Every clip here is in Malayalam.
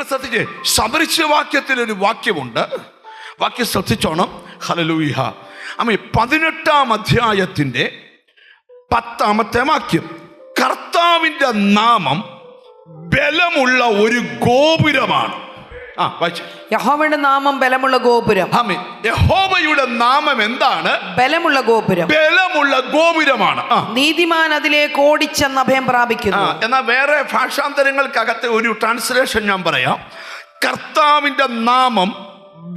നിങ്ങൾ ശ്രദ്ധിച്ചേ, സദൃശവാക്യത്തിൽ ഒരു വാക്യമുണ്ട്. വാക്യം ശ്രദ്ധിച്ചോണം. ഹല്ലേലൂയ. ആമേൻ. 18-ാം അധ്യായത്തിന്റെ 10-ാമത്തെ വാക്യം, കർത്താവിന്റെ നാമം ബലമുള്ള ഒരു ഗോപുരമാണ്. യഹോവയുടെ നാമം ബലമുള്ള ഗോപുരം. ആമേൻ. യഹോവയുടെ നാമം എന്താണ്? ബലമുള്ള ഗോപുരം. ബലമുള്ള ഗോപുരമാണ്. നീതിമാൻ അതിലേക്ക് ഓടിച്ചെന്ന് അഭയം പ്രാപിക്കുന്നു. എന്നാൽ വേറെ ഭാഷാന്തരങ്ങൾക്കകത്തെ ഒരു ട്രാൻസ്ലേഷൻ ഞാൻ പറയാം. കർത്താവിന്റെ നാമം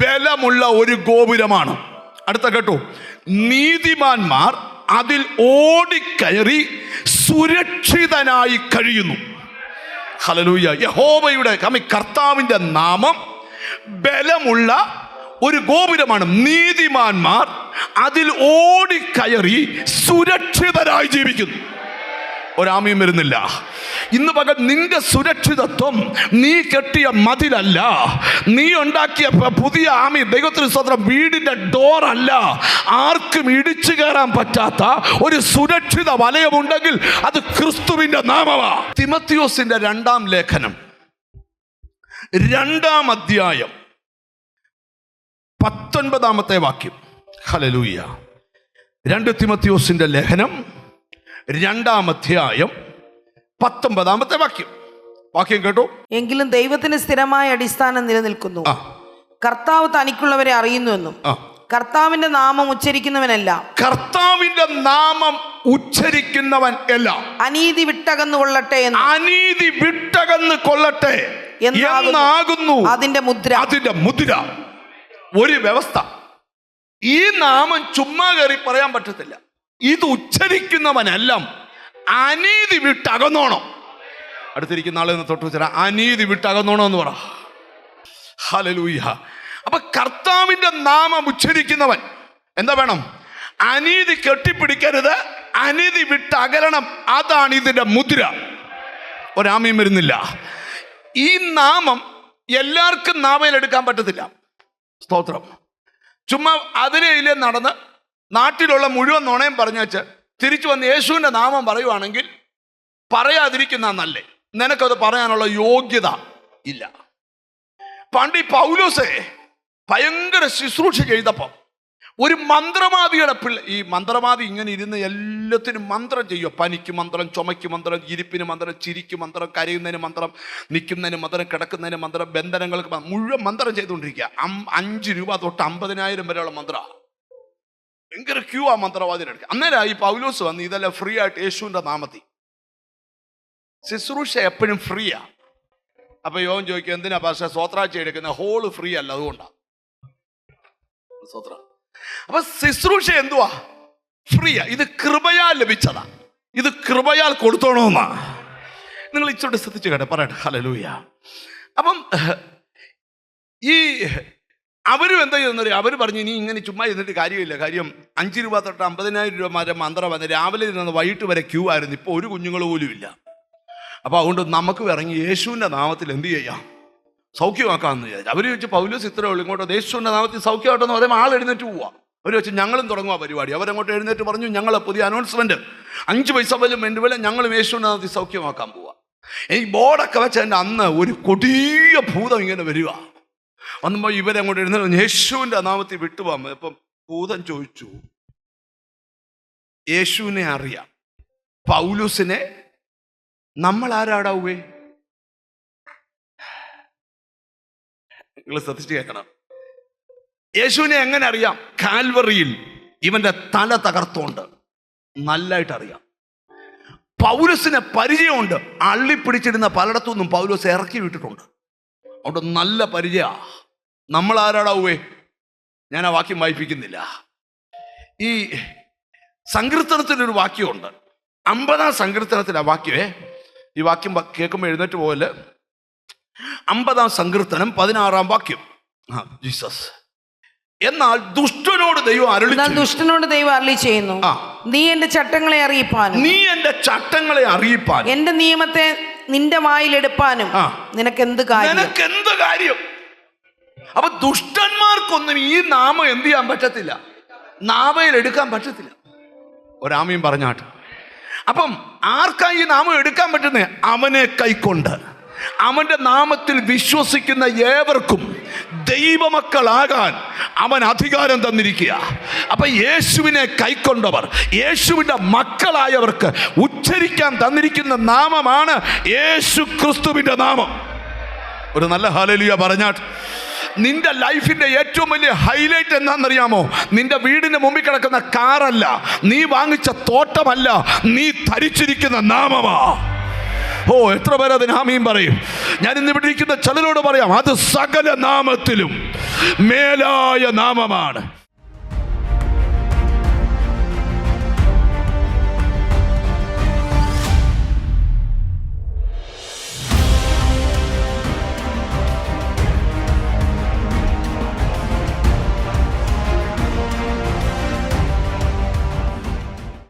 ബലമുള്ള ഒരു ഗോപുരമാണ്. അടുത്ത കേട്ടോ, നീതിമാന്മാർ അതിൽ ഓടിക്കയറി സുരക്ഷിതനായി കഴിയുന്നു. ഹല്ലേലൂയ. യഹോവയുടെ കർത്താവിന്റെ നാമം ബലമുള്ള ഒരു ഗോപുരമാണ്. നീതിമാന്മാർ അതിൽ ഓടിക്കയറി സുരക്ഷിതരായി ജീവിക്കുന്നു. ഒരാമയും വരുന്നില്ല. ഇന്ന് പകൽ നിന്റെ സുരക്ഷിതത്വം നീ കെട്ടിയ മതിലല്ല, നീ ഉണ്ടാക്കിയ പുതിയ ദൈവത്തിന് സ്വന്തം വീടിന്റെ ഡോറല്ല, ആർക്കും ഇടിച്ചു കയറാൻ പറ്റാത്ത ഒരു സുരക്ഷിത വലയമുണ്ടെങ്കിൽ അത് ക്രിസ്തുവിന്റെ നാമമാണ്. തിമോത്തിയോസിന്റെ 2-ാം ലേഖനം 2-ാം അധ്യായം 19-ാമത്തെ വാക്യം. ഹല്ലേലൂയ. 2 തിമോത്തിയോസിന്റെ ലേഖനം 2-ാം അധ്യായം 19-ാമത്തെ വാക്യം. വാക്യം കേട്ടോ. എങ്കിലും ദൈവത്തിന് സ്ഥിരമായ അടിസ്ഥാനം നിലനിൽക്കുന്നു, കർത്താവ് തനിക്കുള്ളവരെ അറിയുന്നുവെന്നും കർത്താവിന്റെ നാമം ഉച്ചരിക്കുന്നവനല്ല, കർത്താവിന്റെ നാമം ഉച്ചരിക്കുന്നവൻ എല്ലാം അനീതി വിട്ടകന്നു കൊള്ളട്ടെ എന്ന്, അനീതി വിട്ടകന്നു കൊള്ളട്ടെ എന്നാകുന്നു അതിന്റെ മുദ്ര. അതിന്റെ മുദ്ര. ഒരു വ്യവസ്ഥ. ഈ നാമം ചുമ്മാ കയറി പറയാൻ പറ്റത്തില്ല. ഇത് ഉച്ചരിക്കുന്നവനെല്ലാം അനീതി വിട്ടകന്നോണം. അടുത്തിരിക്കുന്ന ആളെ തൊട്ട് വെച്ചാൽ അനീതി വിട്ടകന്നോണം എന്ന് പറ. ഹല്ലേലൂയ. അപ്പൊ കർത്താവിന്റെ നാമം ഉച്ചരിക്കുന്നവൻ എന്താ വേണം? അനീതി കെട്ടിപ്പിടിക്കരുത്, അനീതി വിട്ടകരണം. അതാണ് ഇതിന്റെ മുദ്ര. ഒരാമയും വരുന്നില്ല. ഈ നാമം എല്ലാവർക്കും നാമയിലെടുക്കാൻ പറ്റത്തില്ല. സ്തോത്രം. ചുമ്മാ അതിലെ നടന്ന് നാട്ടിലുള്ള മുഴുവൻ നുണയും പറഞ്ഞു വെച്ച് തിരിച്ചു വന്ന് യേശുവിൻ്റെ നാമം പറയുവാണെങ്കിൽ പറയാതിരിക്കുന്ന നല്ലേ. നിനക്കത് പറയാനുള്ള യോഗ്യത ഇല്ല. പണ്ട് ഈ പൗലോസേ ഭയങ്കര ശുശ്രൂഷ ചെയ്തപ്പം ഒരു മന്ത്രവാദിയുടെ ഈ മന്ത്രവാദി ഇങ്ങനെ ഇരുന്ന് എല്ലാത്തിനും മന്ത്രം ചെയ്യുക. പനിക്ക് മന്ത്രം, ചുമയ്ക്ക് മന്ത്രം, ഇരിപ്പിന് മന്ത്രം, ചിരിക്ക് മന്ത്രം, കരയുന്നതിന് മന്ത്രം, നിൽക്കുന്നതിന് മന്ത്രം, കിടക്കുന്നതിന് മന്ത്രം, ബന്ധനങ്ങൾക്ക് മുഴുവൻ മന്ത്രം ചെയ്തുകൊണ്ടിരിക്കുക. 5 രൂപ തൊട്ട് 50,000 വരെയുള്ള മന്ത്രമാണ്. ഭയങ്കര ക്യൂ ആ മന്ത്രവാദിയുടെ അടുത്ത്. അന്നേരം ഈ പൗലോസ് വന്ന് ഇതെല്ലാം ഫ്രീ ആയിട്ട് യേശുവിൻ്റെ നാമത്തിൽ. ശുശ്രൂഷ എപ്പോഴും ഫ്രീയാ. അപ്പൊ യോൻ ചോദിക്കും, എന്തിനാ പക്ഷേ സ്വത്രാഴ്ച എടുക്കുന്ന? ഹോള് ഫ്രീ അല്ല, അതുകൊണ്ടാണ് സ്വത്രം. അപ്പൊ ശുശ്രൂഷ എന്തുവാ? ഫ്രീയാ. ഇത് കൃപയാൽ ലഭിച്ചതാ. ഇത് കൃപയാൽ കൊടുത്തോണമെന്നാ. നിങ്ങൾ ഇച്ചോട്ട് ശ്രദ്ധിച്ചു കേട്ടെ, പറയട്ടെ. ഹല്ലേലൂയ. അപ്പം ഈ അവരും എന്താ ചെയ്യുന്നറിയാം? അവർ പറഞ്ഞു, ഇനി ഇങ്ങനെ ചുമ്മാ ഇരുന്നിട്ട് കാര്യമില്ല. കാര്യം 5 രൂപ തൊട്ട് 50,000 രൂപ വരെ മന്ത്രം വന്ന് രാവിലെ ഇരുന്ന് വൈകിട്ട് വരെ ക്യൂ ആയിരുന്നു. ഇപ്പോൾ ഒരു കുഞ്ഞുങ്ങൾ പോലും ഇല്ല. അപ്പോൾ അതുകൊണ്ട് നമുക്ക് ഇറങ്ങി യേശുവിൻ്റെ നാമത്തിൽ എന്ത് ചെയ്യാം? സൗഖ്യമാക്കാമെന്ന് വിചാരിച്ചു. അവർ ചോദിച്ചു, പൗലോസ് ഇത്രേ ഉള്ളൂ, ഇങ്ങോട്ട് യേശുവിൻ്റെ നാമത്തിൽ സൗഖ്യമായിട്ടെന്ന് പറയുമ്പോൾ ആൾ എഴുന്നേറ്റ് പോവാം. അവർ വെച്ച് ഞങ്ങളും തുടങ്ങുക പരിപാടി. അവരങ്ങോട്ട് എഴുന്നേറ്റ് പറഞ്ഞു, ഞങ്ങൾ പുതിയ അനൗൺസ്മെന്റ് 5 പൈസ പോലും വേണ്ടി പോലെ ഞങ്ങളും യേശുവിൻ്റെ നാമത്തിൽ സൗഖ്യമാക്കാൻ പോവാ. ഈ ബോർഡൊക്കെ വെച്ച് എൻ്റെ അന്ന് ഒരു കൊടിയ ഭൂതം ഇങ്ങനെ വരിക. വന്നുമ്പോൾ ഇവരങ്ങോട്ട് എഴുന്നേറ്റ് യേശുവിൻ്റെ നാമത്തിൽ വിട്ടുപോകാൻ. ഇപ്പം ഭൂതം ചോദിച്ചു, യേശുവിനെ അറിയാം, പൗലോസിനെ നമ്മൾ ആരാടാവേ? നിങ്ങൾ ശ്രദ്ധിച്ച് കേൾക്കണം. യേശുവിനെ എങ്ങനെ അറിയാം? കാൽവറിയിൽ ഇവന്റെ തല തകർത്തോണ്ട് നല്ലായിട്ട് അറിയാം. പൗലോസിനെ പരിചയമുണ്ട്. അള്ളിപ്പിടിച്ചിരുന്ന പലയിടത്തുനിന്നും പൗലോസ് ഇറക്കി വിട്ടിട്ടുണ്ട്. അവിടെ നല്ല പരിചയ. നമ്മൾ ആരാടാവേ? ഞാൻ ആ വാക്യം വായിപ്പിക്കുന്നില്ല. ഈ സങ്കീർത്തനത്തിനൊരു വാക്യമുണ്ട്. 50-ാം സങ്കീർത്തനത്തിലെ വാക്യമേ. ഈ വാക്യം കേൾക്കുമ്പോൾ എഴുന്നേറ്റ് പോലെ. 50-ാം സങ്കീർത്തനം 16-ാം വാക്യം. ജീസസ്. എന്നാൽ ദുഷ്ടനോട് ദൈവം അരുളി ചെയ്യുന്നു, നീ എന്റെ ചട്ടങ്ങളെ അറിയിപ്പാനും എന്റെ നിയമത്തെ നിന്റെ വായിലെടുപ്പാനും നിനക്ക് എന്ത് കാര്യം? അപ്പൊ ദുഷ്ടന്മാർക്കൊന്നും ഈ നാമം എന്ത് ചെയ്യാൻ പറ്റത്തില്ല, നാമയിൽ എടുക്കാൻ പറ്റത്തില്ല. ഒരാമയും പറഞ്ഞാട്ട്. അപ്പം ആർക്കാ ഈ നാമം എടുക്കാൻ പറ്റുന്നേ? അവനെ കൈക്കൊണ്ട്, അവൻ്റെ നാമത്തിൽ വിശ്വസിക്കുന്ന ഏവർക്കും ദൈവമക്കളാകാൻ അവൻ അധികാരം തന്നിരിക്കുക. അപ്പൊ യേശുവിനെ കൈക്കൊണ്ടവർ, യേശുവിൻ്റെ മക്കളായവർക്ക് ഉച്ചരിക്കാൻ തന്നിരിക്കുന്ന നാമമാണ് യേശു ക്രിസ്തുവിൻ്റെ നാമം. ഒരു നല്ല ഹല്ലേലൂയ പറഞ്ഞാട്ട്. നിന്റെ ലൈഫിന്റെ ഏറ്റവും വലിയ ഹൈലൈറ്റ് എന്താണെന്നറിയാമോ? നിന്റെ വീടിന്റെ മുമ്പിൽ കിടക്കുന്ന കാറല്ല, നീ വാങ്ങിച്ച തോട്ടമല്ല, നീ ധരിച്ചിരിക്കുന്ന നാമമാ. ഓ, എത്ര പേര് അതിന് ആമീൻ പറയും? ഞാൻ ഇന്ന് ഇവിടെ ഇരിക്കുന്ന ചിലരോട് പറയാം, അത് സകല നാമത്തിലും മേലായ നാമമാണ്.